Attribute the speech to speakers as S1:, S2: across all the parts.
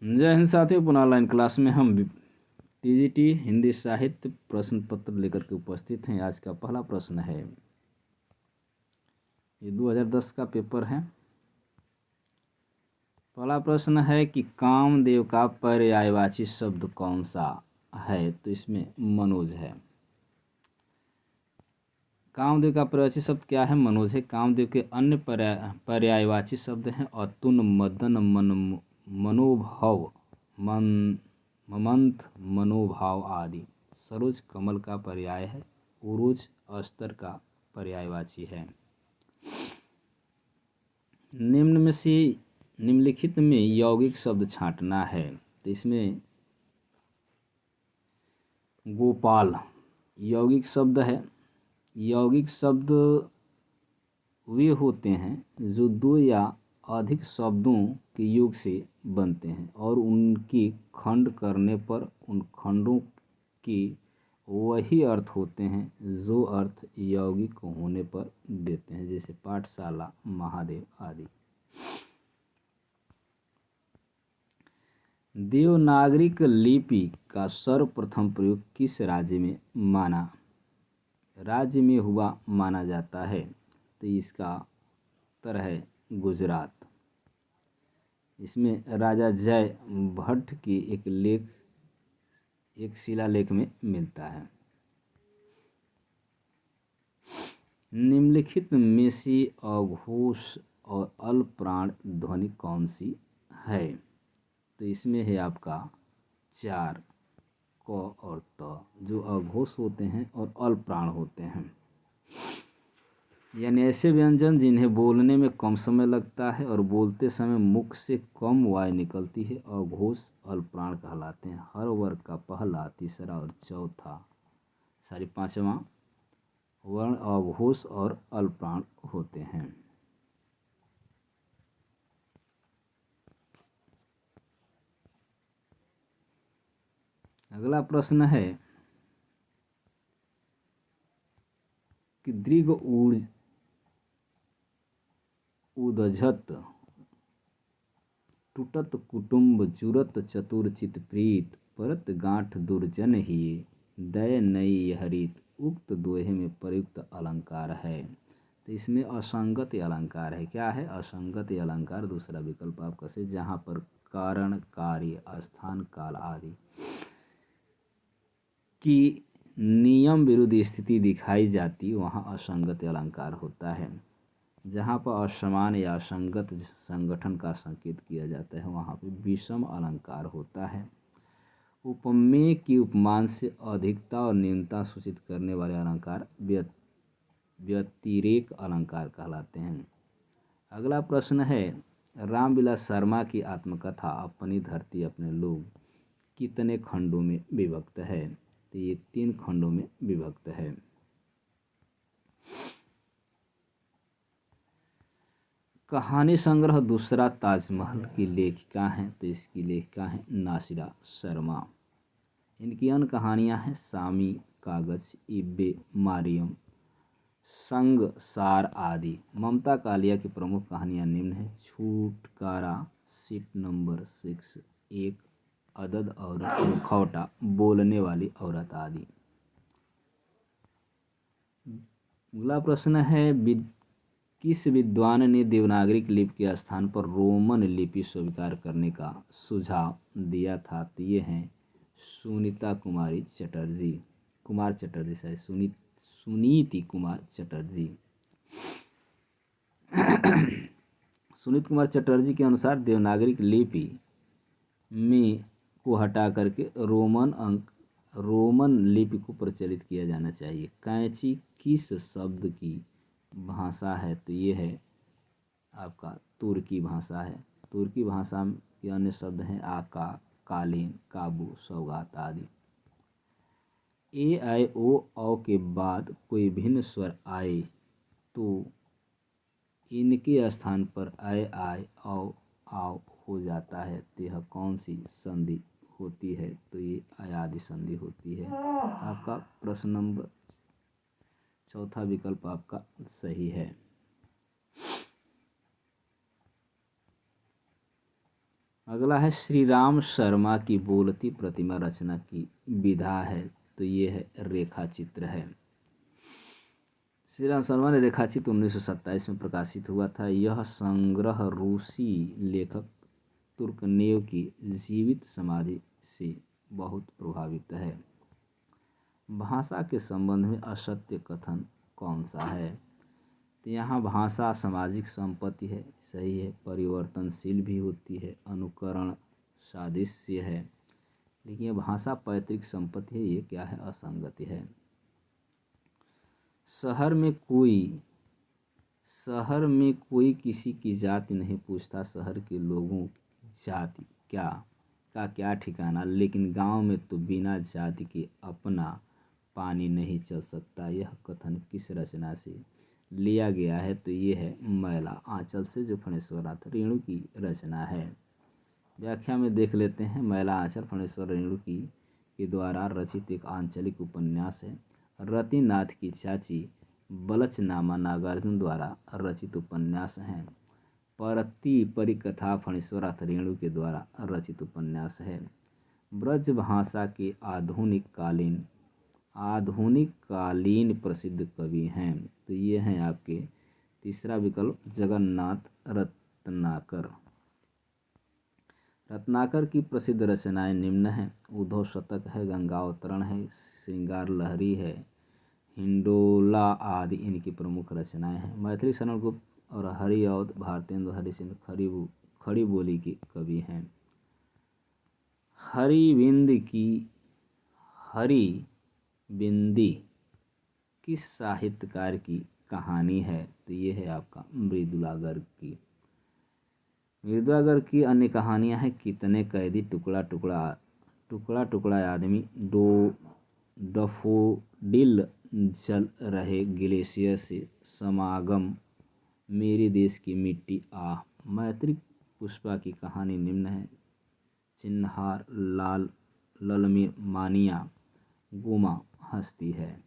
S1: जय हिंद साथियों, पुनः ऑनलाइन क्लास में हम टीजीटी हिंदी साहित्य प्रश्न पत्र लेकर के उपस्थित हैं। आज का पहला प्रश्न है, ये 2010 का पेपर है। पहला प्रश्न है कि कामदेव का पर्यायवाची शब्द कौन सा है? तो इसमें मनोज है। कामदेव का पर्यायवाची शब्द क्या है? मनोज है। कामदेव के अन्य पर्यायवाची शब्द हैं अतुल, मदन, मनोभव, ममंथ, मनोभाव आदि। सरोज कमल का पर्याय है। उरोज अस्तर का पर्यायवाची है। निम्नलिखित में यौगिक शब्द छांटना है। तो इसमें गोपाल यौगिक शब्द है। यौगिक शब्द वे होते हैं जो दो या अधिक शब्दों के योग से बनते हैं और उनकी खंड करने पर उन खंडों के वही अर्थ होते हैं जो अर्थ यौगिक होने पर देते हैं, जैसे पाठशाला, महादेव आदि। देवनागरिक लिपि का सर्वप्रथम प्रयोग किस राज्य में हुआ माना जाता है? तो इसका उत्तर है गुजरात। इसमें राजा जय भट्ट की एक शिलालेख में मिलता है। निम्नलिखित में से अघोष और अल्पप्राण ध्वनि कौन सी है? तो इसमें है आपका 4 क और त, जो अघोष होते हैं और अल्पप्राण होते हैं, यानी ऐसे व्यंजन जिन्हें बोलने में कम समय लगता है और बोलते समय मुख से कम वायु निकलती है, अघोष अल्पप्राण कहलाते हैं। हर वर्ग का पहला, तीसरा और चौथा पांचवा वर्ण अघोष और अल्पप्राण होते हैं। अगला प्रश्न है कि दीर्घ उदझत टूटत कुटुंब जुरत चतुर चित प्रीत परत गांठ दुर्जन ही दय नई हरित उक्त दोहे में प्रयुक्त अलंकार है। तो इसमें असंगत अलंकार है। क्या है? असंगत अलंकार। दूसरा विकल्प आपका से, जहाँ पर कारण, कार्य, स्थान, काल आदि की नियम विरुद्ध स्थिति दिखाई जाती, वहाँ असंगत अलंकार होता है। जहाँ पर असमान या असंगत संगठन का संकेत किया जाता है, वहाँ पर विषम अलंकार होता है। उपमेय की उपमान से अधिकता और न्यूनता सूचित करने वाले अलंकार व्यतिरेक अलंकार कहलाते हैं। अगला प्रश्न है, रामविलास शर्मा की आत्मकथा अपनी धरती अपने लोग कितने खंडों में विभक्त है? तो ये 3 खंडों में विभक्त है। कहानी संग्रह दूसरा ताजमहल की लेखिका हैं। तो इसकी लेखिका हैं नासिरा शर्मा। इनकी अन्य कहानियां हैं सामी, कागज, इब्बे मारियम, संगसार आदि। ममता कालिया की प्रमुख कहानियां निम्न हैं: छुटकारा, सीट नंबर 6, एक अदद औरत, मुखौटा, बोलने वाली औरत आदि। अगला प्रश्न है, किस विद्वान ने देवनागरिक लिपि के स्थान पर रोमन लिपि स्वीकार करने का सुझाव दिया था? तो ये हैं सुनीति कुमार चटर्जी। सुनीति कुमार चटर्जी के अनुसार देवनागरिक लिपि में को हटा करके रोमन लिपि को प्रचलित किया जाना चाहिए। कैंची किस शब्द की भाषा है? तो ये है आपका तुर्की भाषा है। तुर्की भाषा के अन्य शब्द हैं आका, कालीन, काबू, सौगात आदि। ए, आई, ओ, औ के बाद कोई भिन्न स्वर आए तो इनके स्थान पर ऐ, आय, औ, आओ हो जाता है। तो यह कौन सी संधि होती है? तो ये अयादि संधि होती है। आपका प्रश्न नंबर चौथा विकल्प आपका सही है। अगला है श्री राम शर्मा की बोलती प्रतिमा रचना की विधा है, तो ये है रेखा चित्र है। श्री राम शर्मा ने रेखाचित्र 1927 में प्रकाशित हुआ था। यह संग्रह रूसी लेखक तुर्गनेव की जीवित समाधि से बहुत प्रभावित है। भाषा के संबंध में असत्य कथन कौन सा है? तो यहाँ भाषा सामाजिक संपत्ति है, सही है। परिवर्तनशील भी होती है, अनुकरण सादृश्य है। लेकिन भाषा पैतृक संपत्ति है, ये क्या है? असंगति है। शहर में कोई किसी की जाति नहीं पूछता, शहर के लोगों की जाति क्या ठिकाना, लेकिन गांव में तो बिना जाति के अपना पानी नहीं चल सकता। यह कथन किस रचना से लिया गया है? तो ये है मैला आंचल से, जो फणेश्वरनाथ रेणु की रचना है। व्याख्या में देख लेते हैं। मैला आंचल फणेश्वर रेणु की के द्वारा रचित एक आंचलिक उपन्यास है। रतिनाथ की चाची बलचनामा नागार्जुन द्वारा रचित उपन्यास है। परती परिकथा फणेश्वरनाथ रेणु के द्वारा रचित उपन्यास है। ब्रज भाषा के आधुनिक कालीन प्रसिद्ध कवि हैं, तो ये हैं आपके तीसरा विकल्प जगन्नाथ रत्नाकर। रत्नाकर की प्रसिद्ध रचनाएं निम्न हैं। उद्धव शतक है, गंगावतरण है, श्रृंगार लहरी है, हिंडोला आदि इनकी प्रमुख रचनाएं हैं। मैथिली शरण गुप्त और हरिऔध भारतेंदु हरिश्चंद्र खड़ी बोली के कवि हैं। हरिबिंदी किस साहित्यकार की कहानी है? तो ये है आपका मृदुला गर्ग की। मृदुला गर्ग की अन्य कहानियां हैं कितने कैदी, टुकड़ा टुकड़ा आदमी, डफोडिल जल रहे ग्लेशियर से, समागम, मेरे देश की मिट्टी, आह। मैत्री पुष्पा की कहानी निम्न है। चिन्हार, ललमी मानिया, गुमा हस्ती है।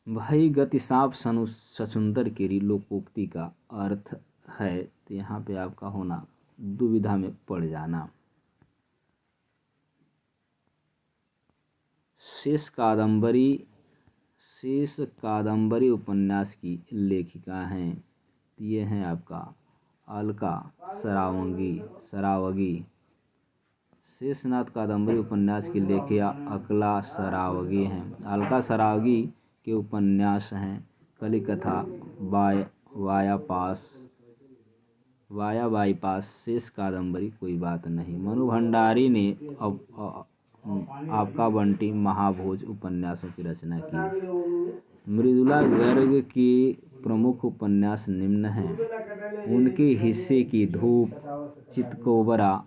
S1: भाई गति सांप सचुंदर केरी लोकोक्ति का अर्थ है, तो यहाँ पे आपका होना दुविधा में पड़ जाना। शेष कादंबरी उपन्यास की लेखिका हैं, तो ये हैं आपका अलका सरावगी। शेषनाथ कादंबरी उपन्यास की लेखिका अकला सरावगी हैं। अलका सरावगी के उपन्यास हैं कलिकथा, वाया बाईपास, शेष कादंबरी, कोई बात नहीं। मनु भंडारी ने आपका बंटी, महाभोज उपन्यासों की रचना की। मृदुला गर्ग के प्रमुख उपन्यास निम्न हैं। उनके हिस्से की धूप, चितकोबरा,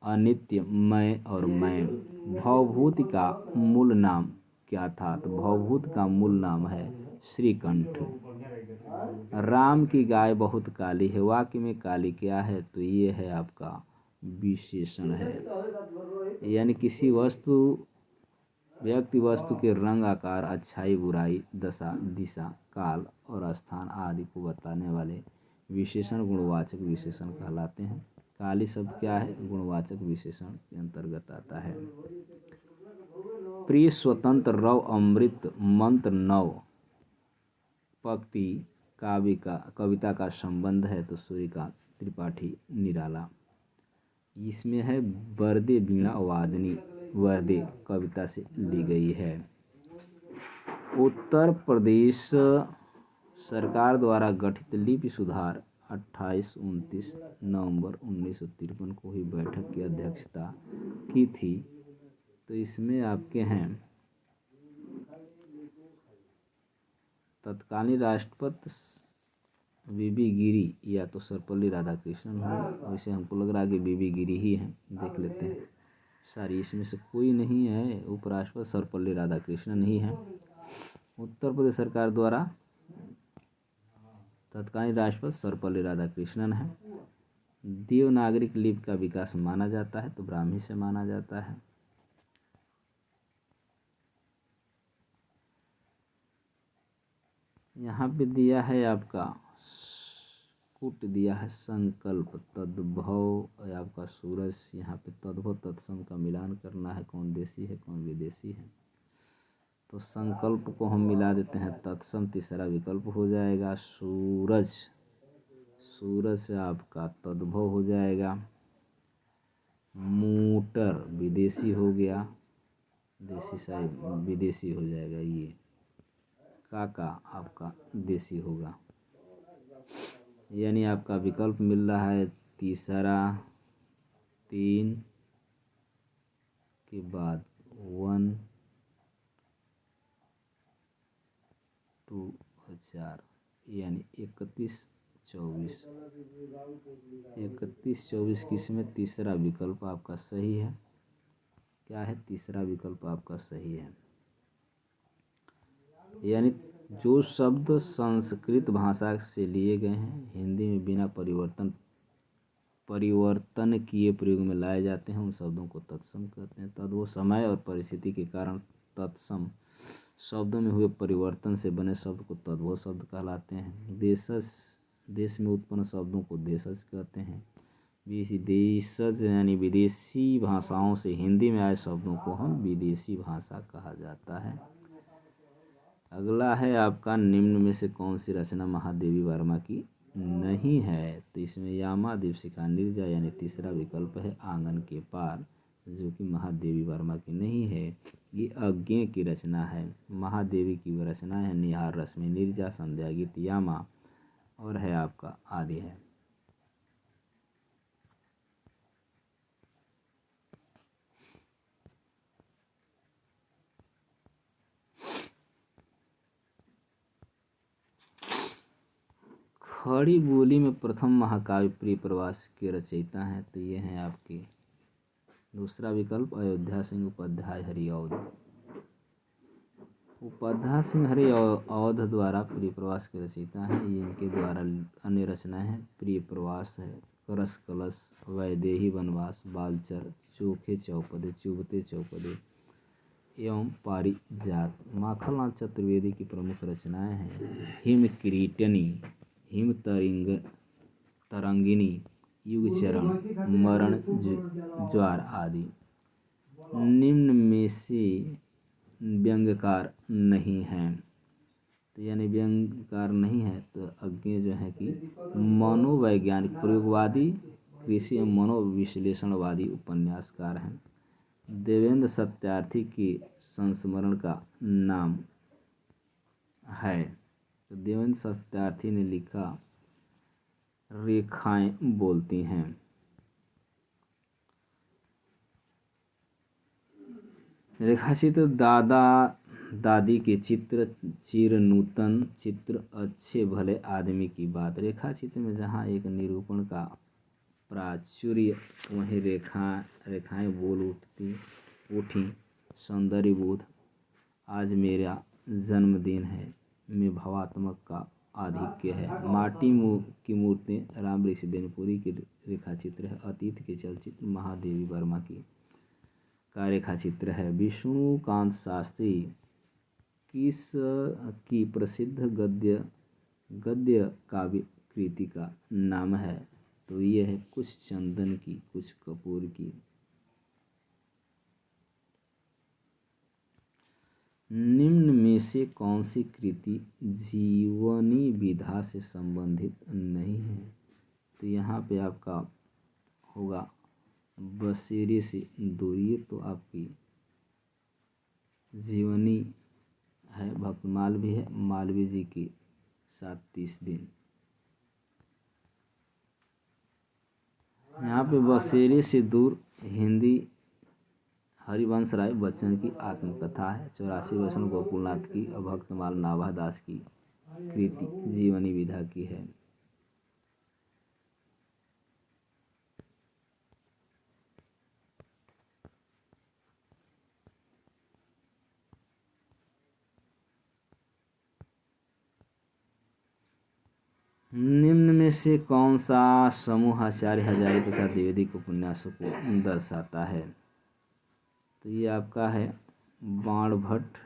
S1: अनित्य, मैं और मैं। भवभूति का मूल नाम क्या था? तो भवभूत का मूल नाम है श्रीकंठ। राम की गाय बहुत काली है, वाक्य में काली क्या है? तो ये है आपका विशेषण है। यानी किसी व्यक्ति वस्तु के रंग, आकार, अच्छाई, बुराई, दशा, दिशा, काल और स्थान आदि को बताने वाले विशेषण गुणवाचक विशेषण कहलाते हैं। काली शब्द क्या है? गुणवाचक विशेषण के अंतर्गत आता है। प्रिय स्वतंत्र रव अमृत मंत्र नव पंक्ति कविता का संबंध है, तो सूर्यकांत त्रिपाठी निराला। इसमें है बरदे वीणा वादनी, वहदे कविता से ली गई है। उत्तर प्रदेश सरकार द्वारा गठित लिपि सुधार 28-29 नवंबर 1953 को हुई बैठक की अध्यक्षता की थी। तो इसमें आपके हैं तत्कालीन राष्ट्रपति बीबी गिरी या तो सर्वपल्ली राधाकृष्णन हो, वैसे हमको लग रहा है कि बीबी गिरी ही है। देख लेते हैं। सारी इसमें से कोई नहीं है। उपराष्ट्रपति सर्वपल्ली राधाकृष्णन ही है। उत्तर प्रदेश सरकार द्वारा तत्कालीन राष्ट्रपति सर्वपल्ली राधाकृष्णन है। देवनागरिक लिपि का विकास माना जाता है, तो ब्राह्मी से माना जाता है। यहाँ पे दिया है आपका कुट दिया है संकल्प तद्भव और आपका सूरज। यहाँ पे तद्भव तत्सम का मिलान करना है, कौन देशी है कौन विदेशी है। तो संकल्प को हम मिला देते हैं तत्सम, तीसरा विकल्प हो जाएगा सूरज। सूरज से आपका तद्भव हो जाएगा मोटर, विदेशी हो गया, देशी साइड विदेशी हो जाएगा। ये काका आपका देशी होगा। यानी आपका विकल्प मिल रहा है तीसरा 3 के बाद 1 2 और 4 यानी 31 24। 31 24 की इसमें तीसरा विकल्प आपका सही है। क्या है? तीसरा विकल्प आपका सही है। यानी जो शब्द संस्कृत भाषा से लिए गए हैं, हिंदी में बिना परिवर्तन किए प्रयोग में लाए जाते हैं, उन शब्दों को तत्सम कहते हैं। तद्भव समय और परिस्थिति के कारण तत्सम शब्दों में हुए परिवर्तन से बने शब्द को तद्भव शब्द कहलाते हैं। देश में उत्पन्न शब्दों को देशज कहते हैं। विदेशज यानी विदेशी भाषाओं से हिंदी में आए शब्दों को हम विदेशी भाषा कहा जाता है। अगला है आपका निम्न में से कौन सी रचना महादेवी वर्मा की नहीं है? तो इसमें यामा दीपशिखा नीरजा यानी तीसरा विकल्प है आंगन के पार, जो कि महादेवी वर्मा की नहीं है। ये अज्ञेय की रचना है। महादेवी की रचना है निहार रश्मि नीरजा, संध्या गीत यामा और है आपका आदि है। खड़ी बोली में प्रथम महाकाव्य प्रिय प्रवास के रचयिता हैं, तो ये हैं आपके दूसरा विकल्प अयोध्या सिंह उपाध्याय हरिऔध। उपाध्याय सिंह हरिऔध द्वारा प्रिय प्रवास के रचयिता हैं। ये इनके द्वारा अन्य रचनाएं हैं प्रिय प्रवास है, करस कलश, वैदेही वनवास, बालचर, चोखे चौपदे, चुभते चौपदे एवं पारिजात। माखनलाल चतुर्वेदी की प्रमुख रचनाएं हैं हिम किरीटनी, हिम तरंगिनी, युगचरण, मरण ज्वार आदि। निम्न में से व्यंग्यकार नहीं है, तो यानी व्यंग्यकार नहीं है तो अज्ञेय जो है कि मनोवैज्ञानिक प्रयोगवादी कृषि एवं मनोविश्लेषणवादी उपन्यासकार हैं। देवेंद्र सत्यार्थी के संस्मरण का नाम है। तो देवेंद्र सत्यार्थी ने लिखा रेखाएं बोलती हैं। रेखाचित्र दादा दादी के चित्र, चिर नूतन चित्र, अच्छे भले आदमी की बात। रेखाचित्र में जहाँ एक निरूपण का प्राचुर्य, वहीं रेखाएं बोल उठी। सौंदर्य बोध, आज मेरा जन्मदिन है में भावात्मक का आधिक्य है। माटी की मूर्ति राम ऋषि बेनपुरी की रेखाचित्र है। अतीत के चलचित्र महादेवी वर्मा का रेखाचित्र है। विष्णुकांत शास्त्री किस की प्रसिद्ध गद्य काव्य कृति का नाम है? तो ये है कुछ चंदन की कुछ कपूर की। निम्न में से कौन सी कृति जीवनी विधा से संबंधित नहीं है? तो यहाँ पे आपका होगा बसेरे से दूरी, तो आपकी जीवनी है। भक्तमाल भी है, मालवीय जी की 730 दिन। यहाँ पे बसेरे से दूर हिंदी हरिवंश राय बच्चन की आत्मकथा है। 84 वैष्णव गोकुलनाथ की और भक्तमाल नाभा दास की कृति जीवनी विधा की है। निम्न में से कौन सा समूह आचार्य हजारी प्रसाद द्विवेदी के उपन्यासों को दर्शाता है? तो ये आपका है बाणभट्ट,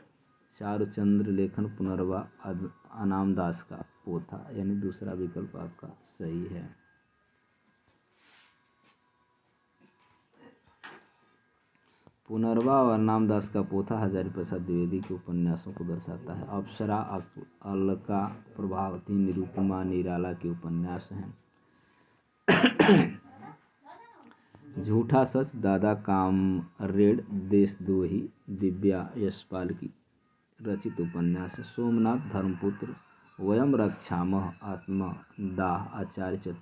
S1: चारुचंद्र लेखन पुनर्वा अनामदास का पोथा, यानी दूसरा विकल्प आपका सही है। पुनर्वा और अनामदास का पोथा हजारी प्रसाद द्विवेदी के उपन्यासों को दर्शाता है। अप्सरा, अलका, प्रभावती, निरुपमा, निराला के उपन्यास हैं। झूठा सच, दादा कामरेड, देशद्रोही, दिव्या यशपाल की रचित उपन्यास है। सोमनाथ, धर्मपुत्र, वयम रक्षामः, आत्मदाह, आचार्य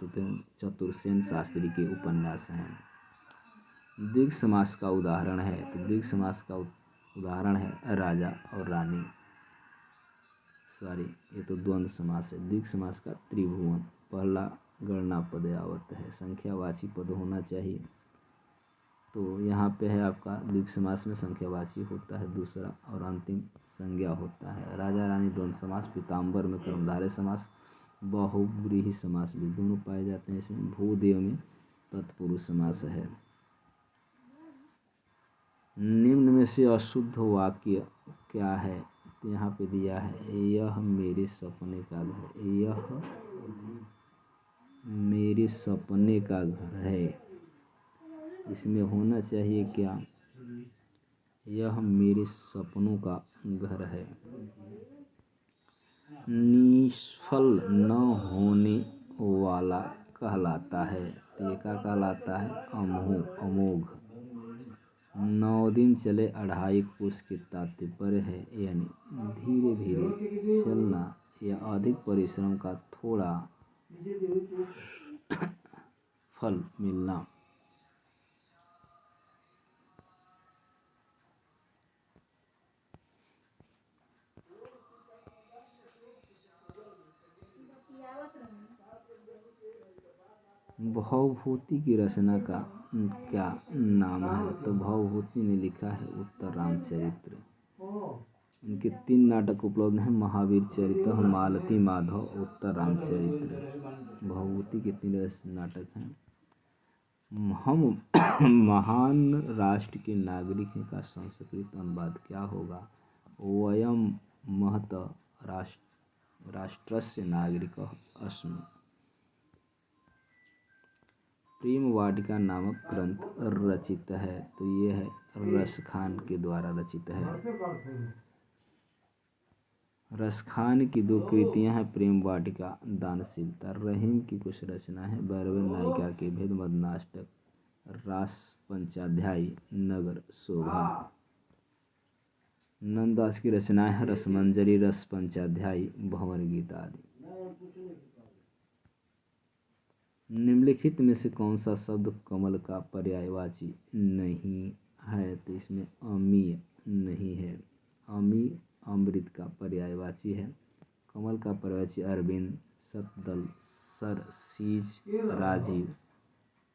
S1: चतुर्सेन शास्त्री के उपन्यास हैं। द्विग समास का उदाहरण है, तो द्विग समास का उदाहरण है राजा और रानी, ये तो द्वंद्व समास है। द्विग समास का त्रिभुवन, पहला गणना पद यावत है, संख्यावाची पद होना चाहिए, तो यहाँ पे है आपका द्विग समास में संख्यावाची होता है दूसरा, और अंतिम संज्ञा होता है। राजा रानी द्वंद्व समास, पीताम्बर में कर्मधारय समास, बहुव्रीहि समास भी दोनों पाए जाते हैं इसमें। भूदेव में तत्पुरुष समास है। निम्न में से अशुद्ध वाक्य क्या है, तो यहाँ पे दिया है यह मेरे सपने का घर, यह मेरे सपने का घर है। इसमें होना चाहिए क्या, यह मेरे सपनों का घर है। निष्फल न होने वाला कहलाता है, तो ये क्या कहलाता है, अमोघ। 9 दिन चले 2.5 कोस के तात्पर्य है, यानी धीरे धीरे चलना या अधिक परिश्रम का थोड़ा फल मिलना। भवभूति की रचना का क्या नाम है, तो भवभूति ने लिखा है उत्तर रामचरित्र। इनके 3 नाटक उपलब्ध हैं, महावीर चरित्र, मालती माधव, उत्तर रामचरित्र। भवभूति के 3 नाटक हैं। हम महान राष्ट्र के नागरिक हैं का संस्कृत अनुवाद क्या होगा, वयम महत राष्ट्रस्य नागरिकः अस्मि। प्रेम वाटिका नामक ग्रंथ रचित है, तो ये है रसखान के द्वारा रचित है। रसखान की 2 कृतियां हैं, प्रेम वाटिका, दानशीलता। रहीम की कुछ रचना है, भैरवी नायिका के भेद, मदनाष्टक, रास पंचाध्यायी, नगर शोभा। नंददास की रचनाएं हैं, रसमंजरी, रस पंचाध्यायी, भंवर गीत आदि। निम्नलिखित में से कौन सा शब्द कमल का पर्यायवाची नहीं है, तो इसमें अमीय नहीं है। अमी अमृत का पर्यायवाची है। कमल का पर्यायवाची अरविंद, सतदल, सरसीज, राजीव,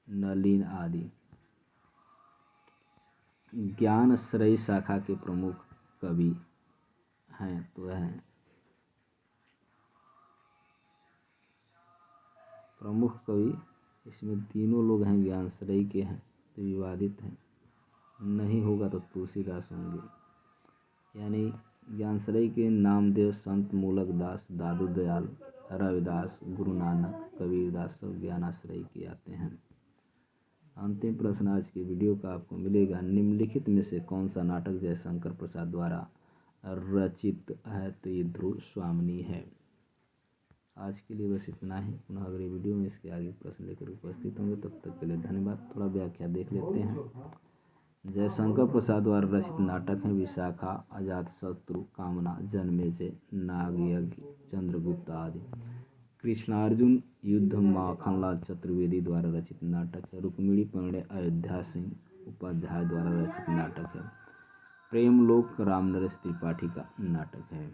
S1: नलिन आदि। ज्ञानश्रयी शाखा के प्रमुख कवि हैं, तो हैं प्रमुख कवि, इसमें तीनों लोग हैं ज्ञानश्रयी के हैं, तो विवादित हैं, नहीं होगा तो तुलसीदास होंगे। यानी ज्ञानश्रयी के नामदेव, संत मूलक दास, दादू दयाल, रविदास, गुरु नानक, कबीरदास सब ज्ञानाश्रयी के आते हैं। अंतिम प्रश्न आज की वीडियो का आपको मिलेगा, निम्नलिखित में से कौन सा नाटक जयशंकर प्रसाद द्वारा रचित है, तो ये ध्रुव स्वामिनी है। आज के लिए बस इतना ही, पुनः अगली वीडियो में इसके आगे प्रश्न लेकर उपस्थित होंगे, तब तक के लिए धन्यवाद। थोड़ा व्याख्या देख लेते हैं। जयशंकर प्रसाद द्वारा रचित नाटक हैं विशाखा, अजातशत्रु, कामना, जन्मेजय, नागयज्ञ, चंद्रगुप्त आदि। कृष्णार्जुन युद्ध माखनलाल चतुर्वेदी द्वारा रचित नाटक है। रुक्मिणी परिणय अयोध्या सिंह उपाध्याय द्वारा रचित नाटक है। प्रेमलोक रामनरेश त्रिपाठी का नाटक है।